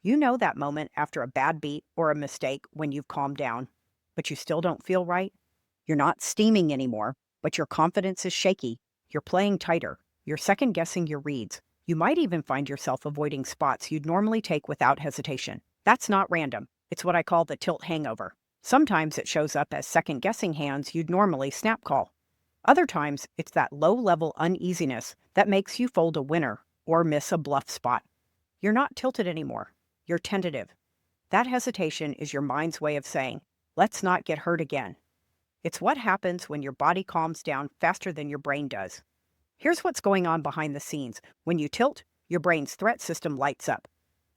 You know that moment after a bad beat or a mistake when you've calmed down, but you still don't feel right? You're not steaming anymore, but your confidence is shaky. You're playing tighter. You're second guessing your reads. You might even find yourself avoiding spots you'd normally take without hesitation. That's not random. It's what I call the tilt hangover. Sometimes it shows up as second guessing hands you'd normally snap call. Other times, it's that low level uneasiness that makes you fold a winner or miss a bluff spot. You're not tilted anymore. You're tentative. That hesitation is your mind's way of saying, let's not get hurt again. It's what happens when your body calms down faster than your brain does. Here's what's going on behind the scenes. When you tilt, your brain's threat system lights up.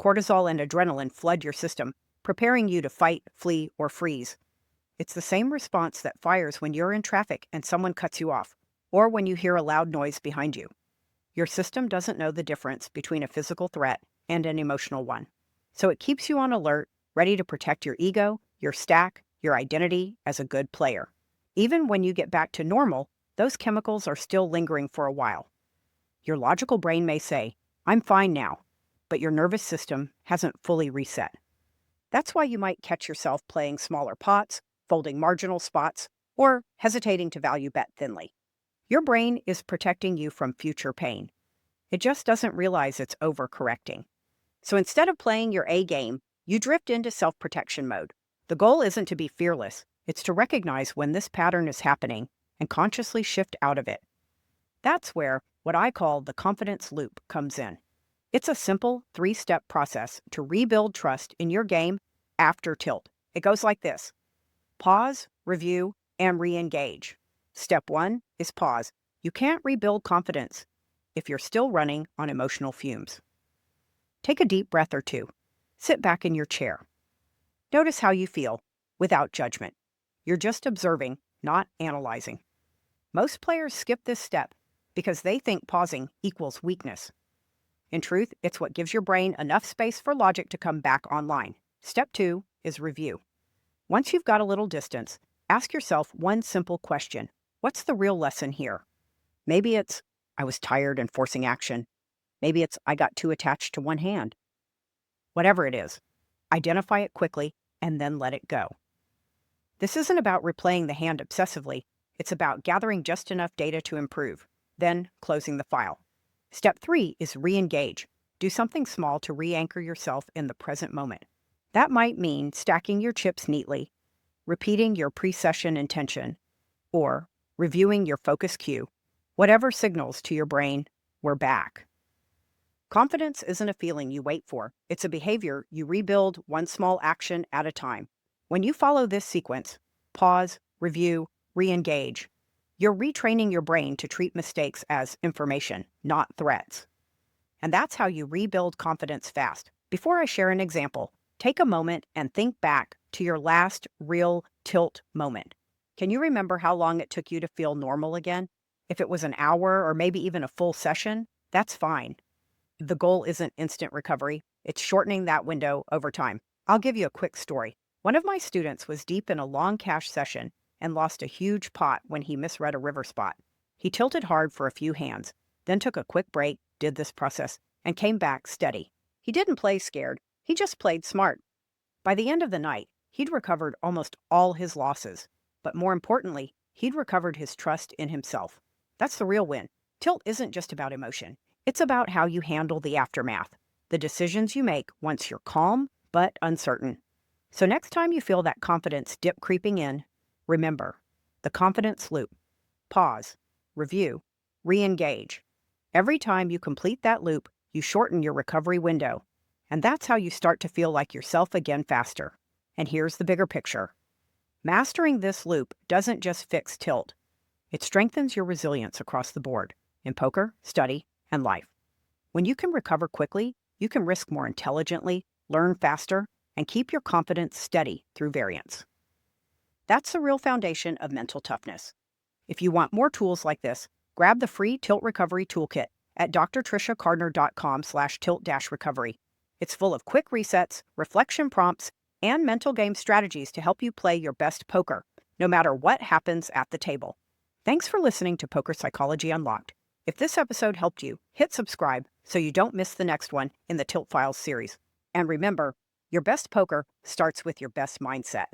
Cortisol and adrenaline flood your system, preparing you to fight, flee, or freeze. It's the same response that fires when you're in traffic and someone cuts you off, or when you hear a loud noise behind you. Your system doesn't know the difference between a physical threat and an emotional one. So it keeps you on alert, ready to protect your ego, your stack, your identity as a good player. Even when you get back to normal, those chemicals are still lingering for a while. Your logical brain may say, I'm fine now, but your nervous system hasn't fully reset. That's why you might catch yourself playing smaller pots, folding marginal spots, or hesitating to value bet thinly. Your brain is protecting you from future pain. It just doesn't realize it's overcorrecting. So instead of playing your A game, you drift into self-protection mode. The goal isn't to be fearless, it's to recognize when this pattern is happening and consciously shift out of it. That's where what I call the confidence loop comes in. It's a simple three-step process to rebuild trust in your game after tilt. It goes like this: pause, review, and re-engage. Step one is pause. You can't rebuild confidence if you're still running on emotional fumes. Take a deep breath or two. Sit back in your chair. Notice how you feel without judgment. You're just observing, not analyzing. Most players skip this step because they think pausing equals weakness. In truth, it's what gives your brain enough space for logic to come back online. Step two is review. Once you've got a little distance, ask yourself one simple question. What's the real lesson here? Maybe it's, I was tired and forcing action. Maybe it's, I got too attached to one hand. Whatever it is, identify it quickly and then let it go. This isn't about replaying the hand obsessively. It's about gathering just enough data to improve, then closing the file. Step three is re-engage. Do something small to re-anchor yourself in the present moment. That might mean stacking your chips neatly, repeating your pre-session intention, or reviewing your focus cue. Whatever signals to your brain, we're back. Confidence isn't a feeling you wait for. It's a behavior you rebuild one small action at a time. When you follow this sequence, pause, review, re-engage, you're retraining your brain to treat mistakes as information, not threats. And that's how you rebuild confidence fast. Before I share an example, take a moment and think back to your last real tilt moment. Can you remember how long it took you to feel normal again? If it was an hour or maybe even a full session, that's fine. The goal isn't instant recovery. It's shortening that window over time. I'll give you a quick story. One of my students was deep in a long cash session and lost a huge pot when he misread a river spot. He tilted hard for a few hands, then took a quick break, did this process, and came back steady. He didn't play scared. He just played smart. By the end of the night, he'd recovered almost all his losses. But more importantly, he'd recovered his trust in himself. That's the real win. Tilt isn't just about emotion. It's about how you handle the aftermath, the decisions you make once you're calm but uncertain. So next time you feel that confidence dip creeping in, remember the confidence loop. Pause, review, re-engage. Every time you complete that loop, you shorten your recovery window. And that's how you start to feel like yourself again faster. And here's the bigger picture. Mastering this loop doesn't just fix tilt. It strengthens your resilience across the board in poker, study, and life. When you can recover quickly, you can risk more intelligently, learn faster, and keep your confidence steady through variance. That's the real foundation of mental toughness. If you want more tools like this, grab the free Tilt Recovery Toolkit at drtriciacardner.com/tilt-recovery. It's full of quick resets, reflection prompts, and mental game strategies to help you play your best poker, no matter what happens at the table. Thanks for listening to Poker Psychology Unlocked. If this episode helped you, hit subscribe so you don't miss the next one in the Tilt Files series. And remember, your best poker starts with your best mindset.